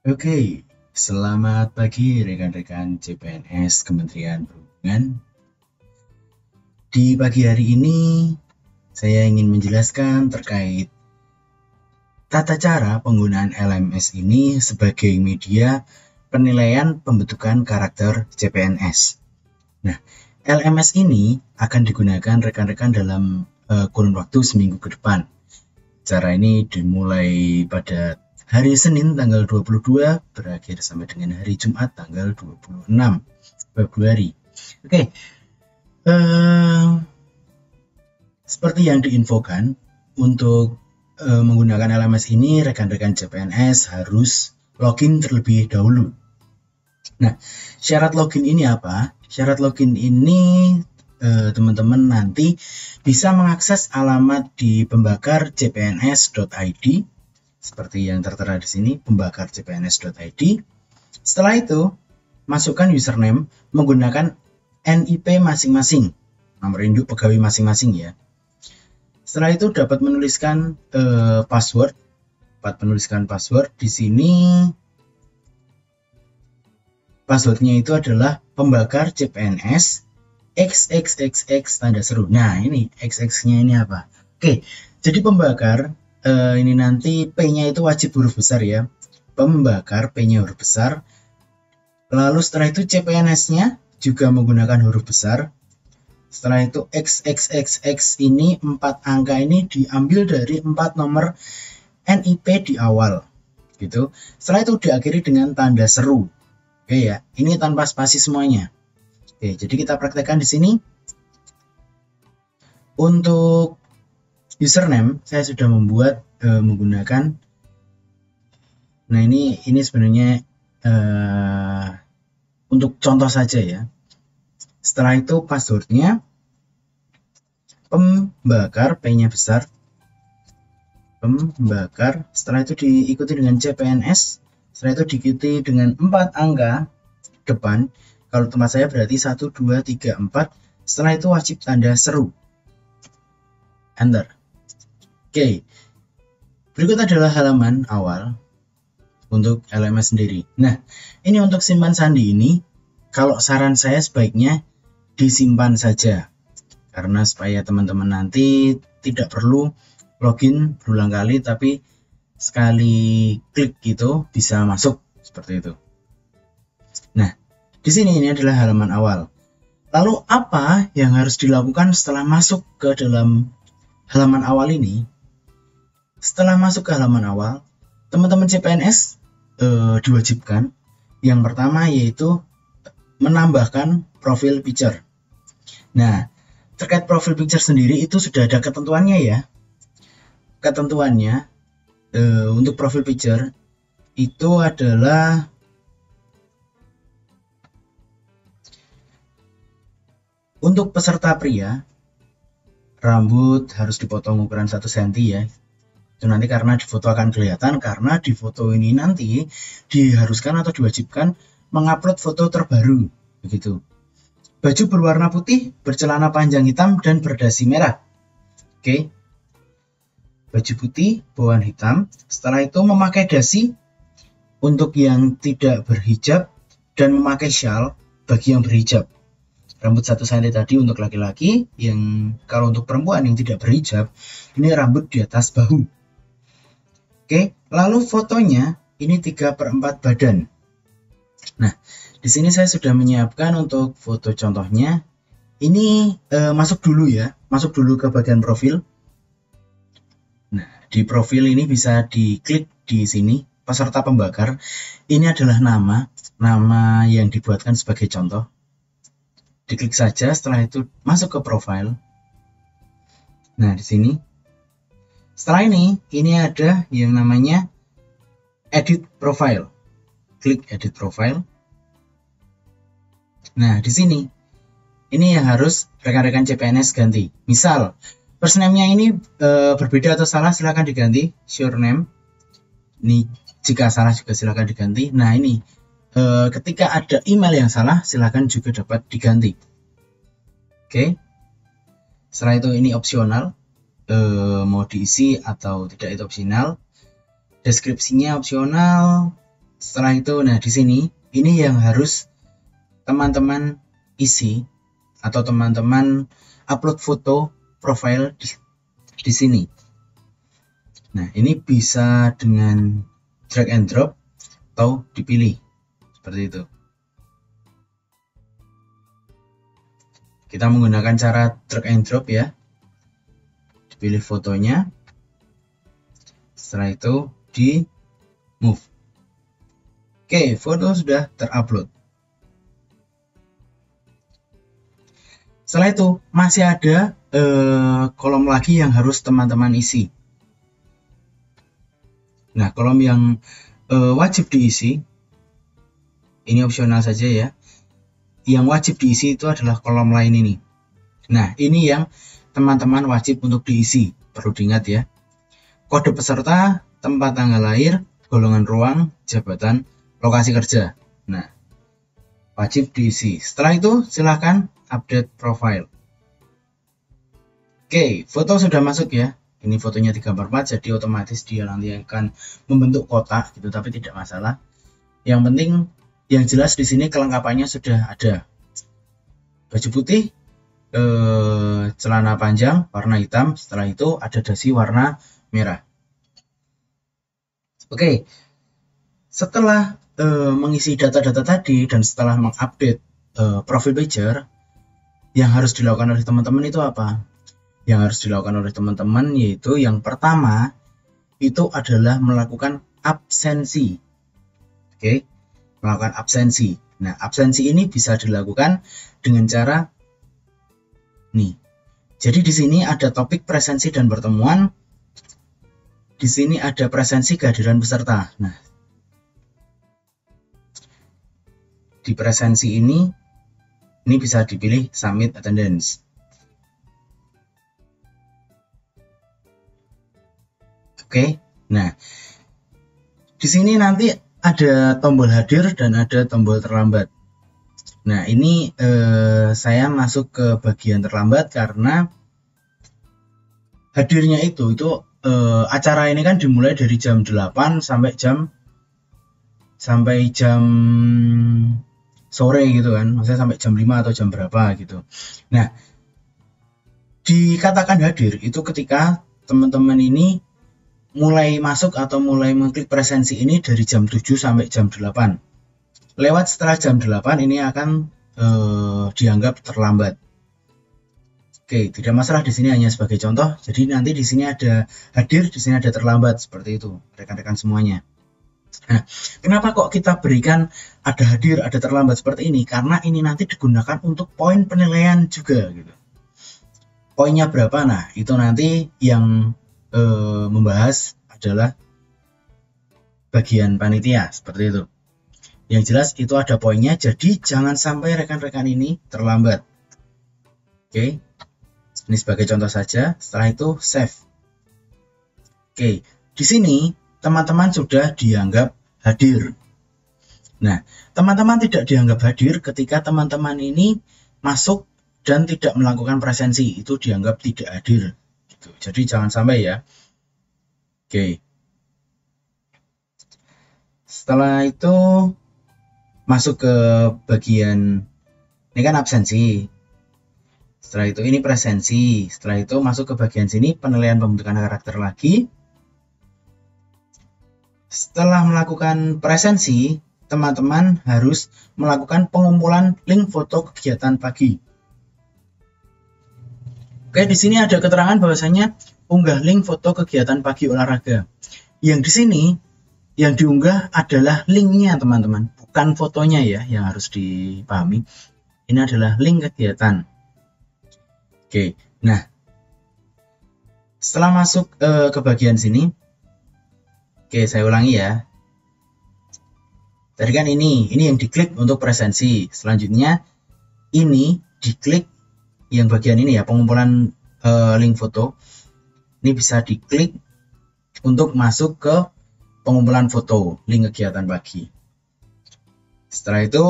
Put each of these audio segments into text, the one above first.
Oke, selamat pagi rekan-rekan CPNS Kementerian Perhubungan. Di pagi hari ini, saya ingin menjelaskan terkait tata cara penggunaan LMS ini sebagai media penilaian pembentukan karakter CPNS. Nah, LMS ini akan digunakan rekan-rekan dalam kurun waktu seminggu ke depan. Cara ini dimulai pada hari Senin tanggal 22 berakhir sampai dengan hari Jumat tanggal 26 Februari. Oke, seperti yang diinfokan, untuk menggunakan LMS ini rekan-rekan CPNS harus login terlebih dahulu. Nah, syarat login ini apa? Syarat login ini teman-teman nanti bisa mengakses alamat di pembakar.cpns.id seperti yang tertera di sini, pembakar.cpns.id. Setelah itu, masukkan username menggunakan NIP masing-masing, nomor induk pegawai masing-masing ya. Setelah itu dapat menuliskan password. Di sini passwordnya itu adalah pembakar CPNS XXXX tanda seru. Nah, ini XX-nya ini apa? Oke, jadi pembakar ini nanti P-nya itu wajib huruf besar ya. Pembakar P-nya huruf besar. Lalu setelah itu CPNS-nya juga menggunakan huruf besar. Setelah itu XXXX ini 4 angka ini diambil dari 4 nomor NIP di awal. Gitu. Setelah itu diakhiri dengan tanda seru. Oke ya, ini tanpa spasi semuanya. Oke, jadi kita praktekkan di sini. Untuk username saya sudah membuat menggunakan. Nah, ini sebenarnya untuk contoh saja ya. Setelah itu passwordnya pembakar, P-nya besar. Pembakar. Setelah itu diikuti dengan CPNS. Setelah itu diikuti dengan 4 angka depan. Kalau tempat saya berarti 1, 2, 3, 4. Setelah itu wajib tanda seru. Enter. Oke. Berikut adalah halaman awal untuk LMS sendiri. Nah, ini untuk simpan sandi ini, kalau saran saya sebaiknya disimpan saja. Karena supaya teman-teman nanti tidak perlu login berulang kali, tapi sekali klik gitu bisa masuk seperti itu. Nah, di sini ini adalah halaman awal. Lalu apa yang harus dilakukan setelah masuk ke dalam halaman awal ini? Setelah masuk ke halaman awal, teman-teman CPNS diwajibkan yang pertama yaitu menambahkan profil picture. Nah, terkait profil picture sendiri itu sudah ada ketentuannya ya. Ketentuannya untuk profil picture itu adalah untuk peserta pria, rambut harus dipotong ukuran 1 cm ya. Itu nanti karena di foto akan kelihatan, karena di foto ini nanti diharuskan atau diwajibkan mengupload foto terbaru begitu. Baju berwarna putih, bercelana panjang hitam dan berdasi merah. Oke. Baju putih, bawahan hitam. Setelah itu memakai dasi untuk yang tidak berhijab dan memakai shawl bagi yang berhijab. Rambut 1 cm tadi untuk laki-laki, yang kalau untuk perempuan yang tidak berhijab, ini rambut di atas bahu. Oke, lalu fotonya ini 3/4 badan. Nah, di sini saya sudah menyiapkan untuk foto contohnya. Ini masuk dulu ya, masuk dulu ke bagian profil. Nah, di profil ini bisa diklik di sini, peserta pembakar. Ini adalah nama yang dibuatkan sebagai contoh. Diklik saja, setelah itu masuk ke profile. Nah, di sini. Setelah ini ada yang namanya edit profile. Klik edit profile. Nah, di sini. Ini yang harus rekan-rekan CPNS ganti. Misal, first name-nya ini berbeda atau salah, silakan diganti. Surname. Ini jika salah juga silakan diganti. Nah, ini ketika ada email yang salah, silakan juga dapat diganti. Oke. Setelah itu ini opsional. Mau diisi atau tidak itu opsional. Deskripsinya opsional. Setelah itu, nah di sini ini yang harus teman-teman isi atau teman-teman upload foto profile di sini. Nah, ini bisa dengan drag and drop atau dipilih seperti itu. Kita menggunakan cara drag and drop ya. Dipilih fotonya. Setelah itu di move. Oke, foto sudah terupload. Setelah itu masih ada kolom lagi yang harus teman-teman isi. Nah, kolom yang wajib diisi, ini opsional saja ya. Yang wajib diisi itu adalah kolom lain ini. Nah, ini yang teman-teman wajib untuk diisi. Perlu diingat ya. Kode peserta, tempat tanggal lahir, golongan ruang, jabatan, lokasi kerja. Nah, wajib diisi. Setelah itu silakan update profile. Oke, foto sudah masuk ya. Ini fotonya 3x4, jadi otomatis dia nanti akan membentuk kotak gitu, tapi tidak masalah. Yang penting yang jelas di sini kelengkapannya sudah ada. Baju putih, celana panjang warna hitam, setelah itu ada dasi warna merah. Oke, setelah mengisi data-data tadi dan setelah mengupdate profil pager, yang harus dilakukan oleh teman-teman itu apa? Yang harus dilakukan oleh teman-teman yaitu yang pertama itu adalah melakukan absensi. Oke, melakukan absensi. Nah, absensi ini bisa dilakukan dengan cara nih. Jadi di sini ada topik presensi dan pertemuan. Di sini ada presensi kehadiran peserta. Nah, di presensi ini bisa dipilih submit attendance. Oke, nah di sini nanti ada tombol hadir dan ada tombol terlambat. Nah, ini saya masuk ke bagian terlambat karena hadirnya itu acara ini kan dimulai dari jam 8 sampai jam sore gitu kan, maksudnya sampai jam 5 atau jam berapa gitu. Nah, dikatakan hadir itu ketika teman-teman ini mulai masuk atau mulai mengklik presensi ini dari jam 7 sampai jam 8. Lewat setelah jam 8 ini akan dianggap terlambat. Oke, tidak masalah, di sini hanya sebagai contoh. Jadi nanti di sini ada hadir, di sini ada terlambat, seperti itu rekan-rekan semuanya. Nah, kenapa kok kita berikan ada hadir, ada terlambat seperti ini? Karena ini nanti digunakan untuk poin penilaian juga gitu. Poinnya berapa? Nah, itu nanti yang membahas adalah bagian panitia, seperti itu. Yang jelas itu ada poinnya, jadi jangan sampai rekan-rekan ini terlambat. Oke, ini sebagai contoh saja. Setelah itu save. Oke, di sini teman-teman sudah dianggap hadir. Nah, teman-teman tidak dianggap hadir ketika teman-teman ini masuk dan tidak melakukan presensi, itu dianggap tidak hadir. Jadi jangan sampai ya. Oke. Setelah itu masuk ke bagian ini kan absensi. Setelah itu ini presensi. Setelah itu masuk ke bagian sini penilaian pembentukan karakter lagi. Setelah melakukan presensi, teman-teman harus melakukan pengumpulan link foto kegiatan pagi. Oke, di sini ada keterangan bahwasanya unggah link foto kegiatan pagi olahraga. Yang di sini yang diunggah adalah linknya teman-teman, bukan fotonya ya, yang harus dipahami. Ini adalah link kegiatan. Oke, nah setelah masuk ke bagian sini, oke saya ulangi ya. Tadi kan ini yang diklik untuk presensi. Selanjutnya ini diklik yang bagian ini ya, pengumpulan link foto. Ini bisa diklik untuk masuk ke pengumpulan foto link kegiatan pagi. Setelah itu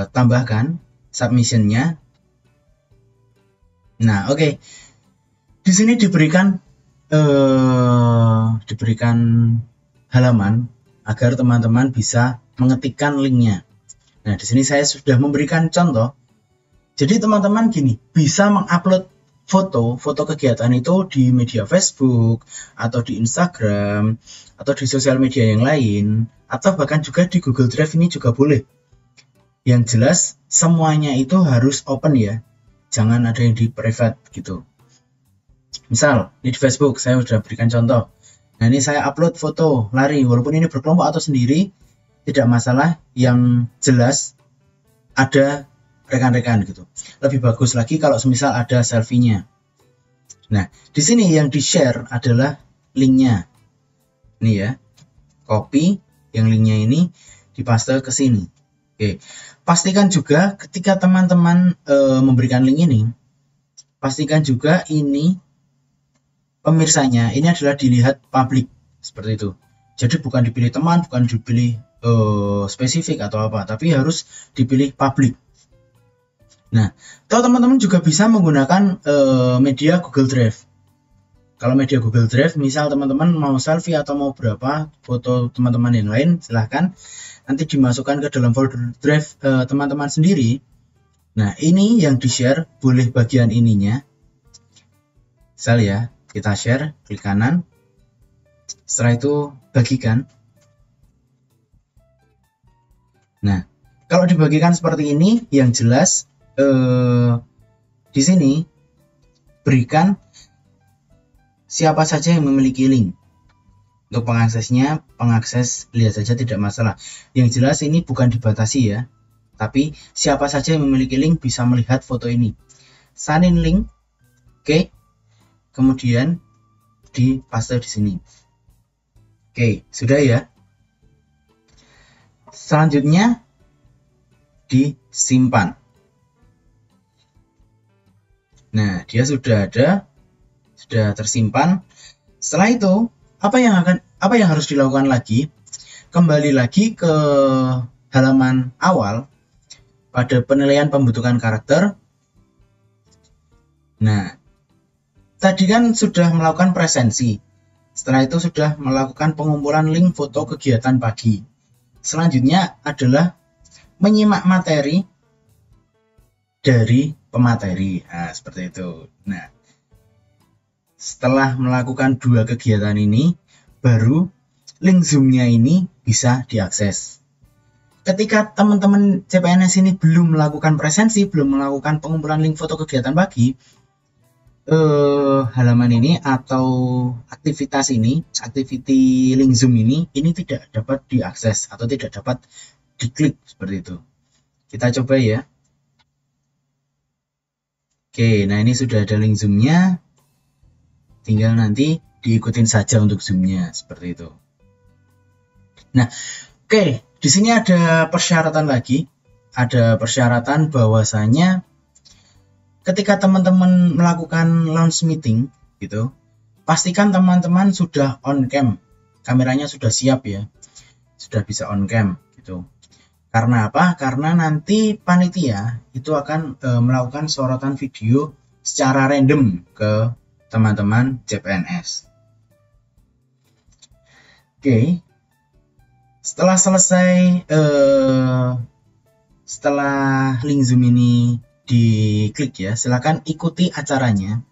tambahkan submissionnya. Nah, oke. Di sini diberikan halaman agar teman-teman bisa mengetikkan linknya. Nah, di sini saya sudah memberikan contoh. Jadi teman-teman gini, bisa mengupload foto kegiatan itu di media Facebook, atau di Instagram, atau di sosial media yang lain, atau bahkan juga di Google Drive ini juga boleh. Yang jelas, semuanya itu harus open ya. Jangan ada yang di private gitu. Misal, ini di Facebook, saya sudah berikan contoh. Nah, ini saya upload foto lari, walaupun ini berkelompok atau sendiri, tidak masalah, yang jelas ada rekan-rekan gitu. Lebih bagus lagi kalau semisal ada selfie-nya. Nah, di sini yang di-share adalah linknya. Ini ya, copy yang linknya ini dipaste ke sini. Oke, pastikan juga ketika teman-teman memberikan link ini, pastikan juga ini pemirsanya ini adalah dilihat publik seperti itu. Jadi bukan dipilih teman, bukan dipilih spesifik atau apa, tapi harus dipilih publik. Nah, atau teman-teman juga bisa menggunakan media Google Drive. Kalau media Google Drive, misal teman-teman mau selfie atau mau berapa foto teman-teman yang lain, silahkan nanti dimasukkan ke dalam folder Drive teman-teman sendiri. Nah, ini yang di-share boleh bagian ininya. Misal ya, kita share, klik kanan. Setelah itu bagikan. Nah, kalau dibagikan seperti ini, yang jelas di sini berikan siapa saja yang memiliki link. Untuk pengaksesnya, pengakses lihat saja tidak masalah. Yang jelas ini bukan dibatasi ya, tapi siapa saja yang memiliki link bisa melihat foto ini. Sign in link, oke. Kemudian dipaste di sini. Oke, sudah ya. Selanjutnya disimpan. Nah, dia sudah ada, sudah tersimpan. Setelah itu, apa yang harus dilakukan lagi? Kembali lagi ke halaman awal pada penilaian pembentukan karakter. Nah, tadi kan sudah melakukan presensi. Setelah itu sudah melakukan pengumpulan link foto kegiatan pagi. Selanjutnya adalah menyimak materi dari pemateri. Nah, seperti itu. Nah, setelah melakukan dua kegiatan ini, baru link Zoom-nya ini bisa diakses. Ketika teman-teman CPNS ini belum melakukan presensi, belum melakukan pengumpulan link foto kegiatan pagi, halaman ini atau aktivitas ini, activity link Zoom ini tidak dapat diakses atau tidak dapat diklik seperti itu. Kita coba ya. Oke, nah ini sudah ada link Zoom-nya. Tinggal nanti diikutin saja untuk Zoom-nya seperti itu. Nah, oke, di sini ada persyaratan lagi. Ada persyaratan bahwasanya ketika teman-teman melakukan launch meeting gitu, pastikan teman-teman sudah on cam, kameranya sudah siap ya, sudah bisa on cam gitu. Karena apa? Karena nanti panitia itu akan melakukan sorotan video secara random ke teman-teman CPNS. Oke, setelah selesai, setelah link Zoom ini diklik ya, silakan ikuti acaranya.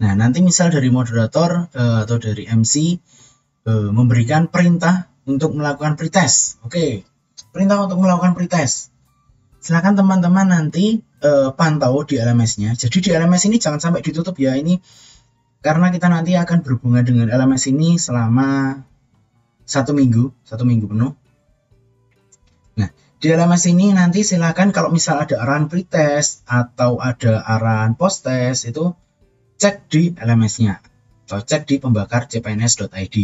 Nah, nanti misal dari moderator atau dari MC memberikan perintah untuk melakukan pretest. Oke, perintah untuk melakukan pretest. Silakan teman-teman nanti pantau di LMS-nya. Jadi di LMS ini jangan sampai ditutup ya, ini karena kita nanti akan berhubungan dengan LMS ini selama satu minggu penuh. Nah, di LMS ini nanti silakan kalau misal ada arahan pretest atau ada arahan post-test itu cek di LMS-nya atau cek di pembakar.cpns.id.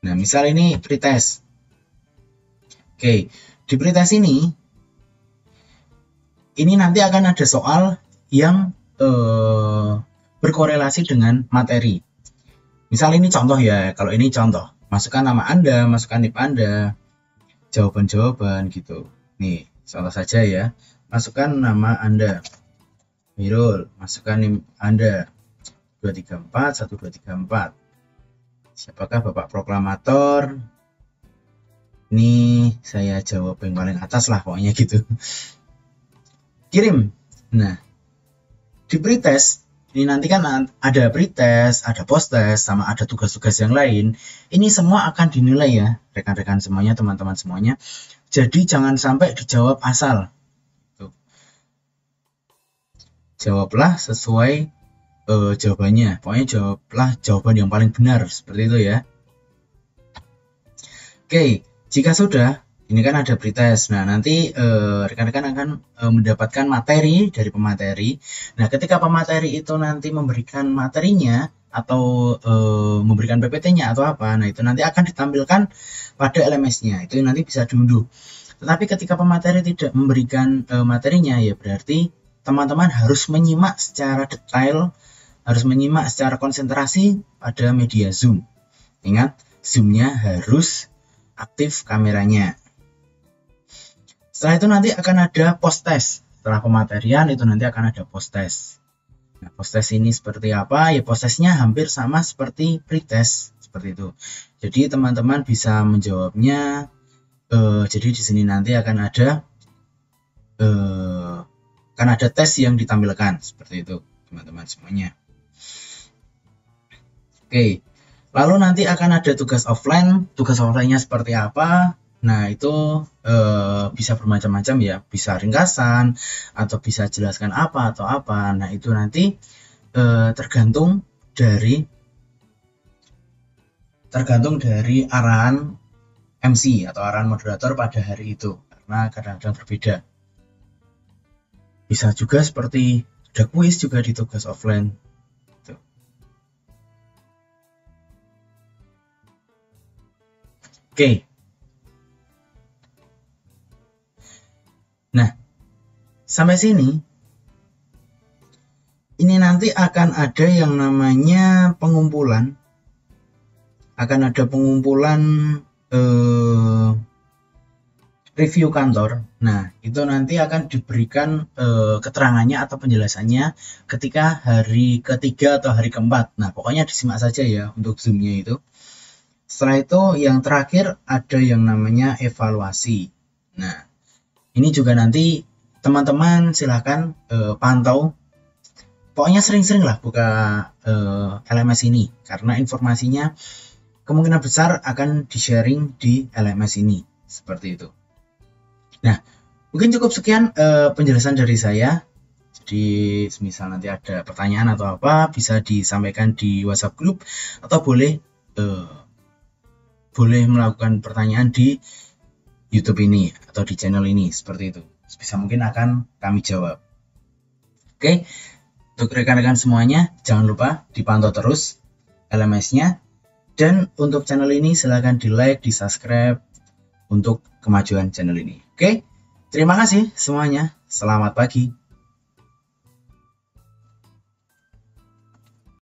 Nah, misal ini pretest. Oke, di pretest ini nanti akan ada soal yang berkorelasi dengan materi. Misal ini contoh ya, kalau ini contoh, masukkan nama Anda, masukkan NIP Anda, jawaban-jawaban gitu. Nih, contoh saja ya. Masukkan nama Anda. Mirul, masukkan NIP Anda. 234 1234. Siapakah Bapak Proklamator? Ini saya jawab yang paling atas lah pokoknya gitu. Kirim. Nah, di pretest ini nanti kan ada pretest, ada posttest, sama ada tugas-tugas yang lain. Ini semua akan dinilai ya, rekan-rekan semuanya, teman-teman semuanya. Jadi jangan sampai dijawab asal. Tuh. Jawablah sesuai jawabannya. Pokoknya jawablah jawaban yang paling benar, seperti itu ya. Oke, jika sudah, ini kan ada pretest. Nah, nanti rekan-rekan akan mendapatkan materi dari pemateri. Nah, ketika pemateri itu nanti memberikan materinya atau memberikan PPT-nya atau apa, nah itu nanti akan ditampilkan pada LMS-nya. Itu nanti bisa diunduh. Tetapi ketika pemateri tidak memberikan materinya, ya berarti teman-teman harus menyimak secara detail, harus menyimak secara konsentrasi pada media Zoom. Ingat, Zoom-nya harus aktif kameranya. Setelah itu nanti akan ada post test. Setelah pematerian itu nanti akan ada post test. Nah, post test ini seperti apa? Ya post testnya hampir sama seperti pretest, seperti itu. Jadi teman-teman bisa menjawabnya. Jadi di sini nanti akan ada tes yang ditampilkan seperti itu, teman-teman semuanya. Oke. Lalu nanti akan ada tugas offline. Tugas offline-nya seperti apa? Nah, itu bisa bermacam-macam ya. Bisa ringkasan, atau bisa jelaskan apa atau apa. Nah, itu nanti tergantung dari arahan MC atau arahan moderator pada hari itu. Karena kadang-kadang berbeda. Bisa juga seperti ada kuis juga di tugas offline. Oke. Nah, sampai sini ini nanti akan ada yang namanya pengumpulan. Akan ada pengumpulan review kantor. Nah, itu nanti akan diberikan keterangannya atau penjelasannya ketika hari ketiga atau hari keempat. Nah, pokoknya disimak saja ya untuk Zoom-nya itu. Setelah itu yang terakhir ada yang namanya evaluasi. Nah, ini juga nanti teman-teman silahkan pantau. Pokoknya sering-sering lah buka LMS ini. Karena informasinya kemungkinan besar akan di-sharing di LMS ini. Seperti itu. Nah, mungkin cukup sekian penjelasan dari saya. Jadi, misal nanti ada pertanyaan atau apa, bisa disampaikan di WhatsApp group. Atau boleh melakukan pertanyaan di YouTube ini atau di channel ini, seperti itu. Sebisa mungkin akan kami jawab. Oke, untuk rekan-rekan semuanya, jangan lupa dipantau terus LMS-nya. Dan untuk channel ini silahkan di-like, di-subscribe untuk kemajuan channel ini. Oke, terima kasih semuanya. Selamat pagi.